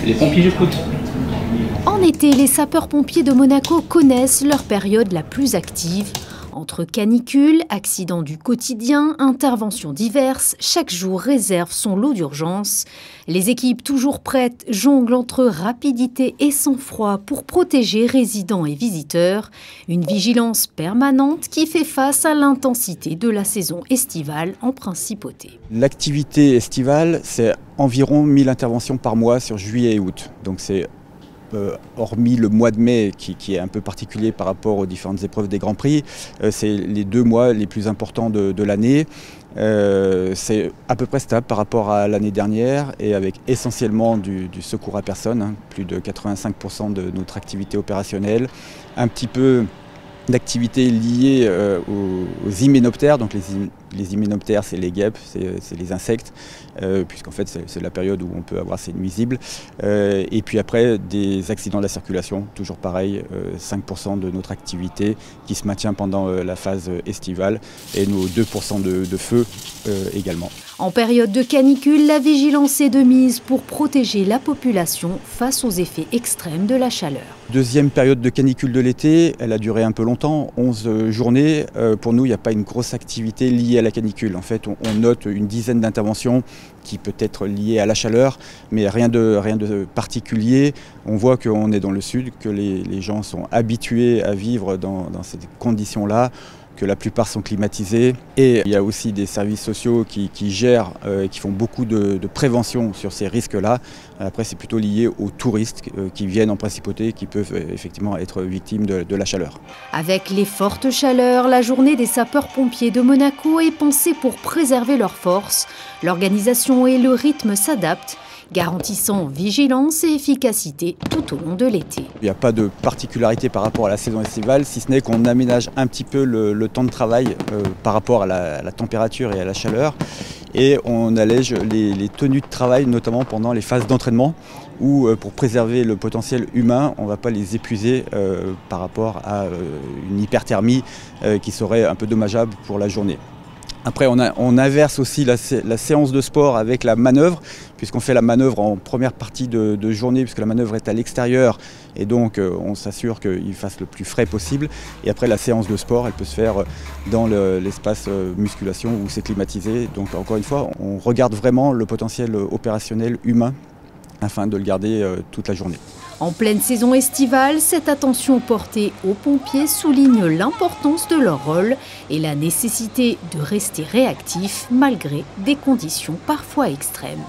Les pompiers, j'écoute. En été, les sapeurs-pompiers de Monaco connaissent leur période la plus active. Entre canicules, accidents du quotidien, interventions diverses, chaque jour réserve son lot d'urgence. Les équipes toujours prêtes jonglent entre rapidité et sang-froid pour protéger résidents et visiteurs. Une vigilance permanente qui fait face à l'intensité de la saison estivale en principauté. L'activité estivale, c'est environ 1000 interventions par mois sur juillet et août. Donc c'est hormis le mois de mai qui est un peu particulier par rapport aux différentes épreuves des Grands Prix, c'est les 2 mois les plus importants de l'année. C'est à peu près stable par rapport à l'année dernière et avec essentiellement du secours à personne, hein, plus de 85% de notre activité opérationnelle, un petit peu d'activités liées aux hyménoptères. Donc les hyménoptères, c'est les guêpes, c'est les insectes, puisqu'en fait c'est la période où on peut avoir ces nuisibles. Et puis après, des accidents de la circulation, toujours pareil, 5% de notre activité qui se maintient pendant la phase estivale et nos 2% de feu également. En période de canicule, la vigilance est de mise pour protéger la population face aux effets extrêmes de la chaleur. Deuxième période de canicule de l'été, elle a duré un peu longtemps, 11 journées. Pour nous, il n'y a pas une grosse activité liée à la canicule. En fait, on note une dizaine d'interventions qui peut être liées à la chaleur, mais rien de particulier. On voit qu'on est dans le sud, que les gens sont habitués à vivre dans ces conditions-là, que la plupart sont climatisés. Et il y a aussi des services sociaux qui gèrent et qui font beaucoup de prévention sur ces risques-là. Après, c'est plutôt lié aux touristes qui viennent en principauté et qui peuvent effectivement être victimes de la chaleur. Avec les fortes chaleurs, la journée des sapeurs-pompiers de Monaco est pensée pour préserver leurs forces. L'organisation et le rythme s'adaptent, garantissant vigilance et efficacité tout au long de l'été. Il n'y a pas de particularité par rapport à la saison estivale, si ce n'est qu'on aménage un petit peu le temps de travail par rapport à la température et à la chaleur. Et on allège les tenues de travail, notamment pendant les phases d'entraînement, où pour préserver le potentiel humain, on ne va pas les épuiser par rapport à une hyperthermie qui serait un peu dommageable pour la journée. Après, on inverse aussi la séance de sport avec la manœuvre, puisqu'on fait la manœuvre en première partie de journée, puisque la manœuvre est à l'extérieur, et donc on s'assure qu'il fasse le plus frais possible. Et après, la séance de sport, elle peut se faire dans l'espace musculation où c'est climatisé. Donc encore une fois, on regarde vraiment le potentiel opérationnel humain afin de le garder toute la journée. En pleine saison estivale, cette attention portée aux pompiers souligne l'importance de leur rôle et la nécessité de rester réactifs malgré des conditions parfois extrêmes.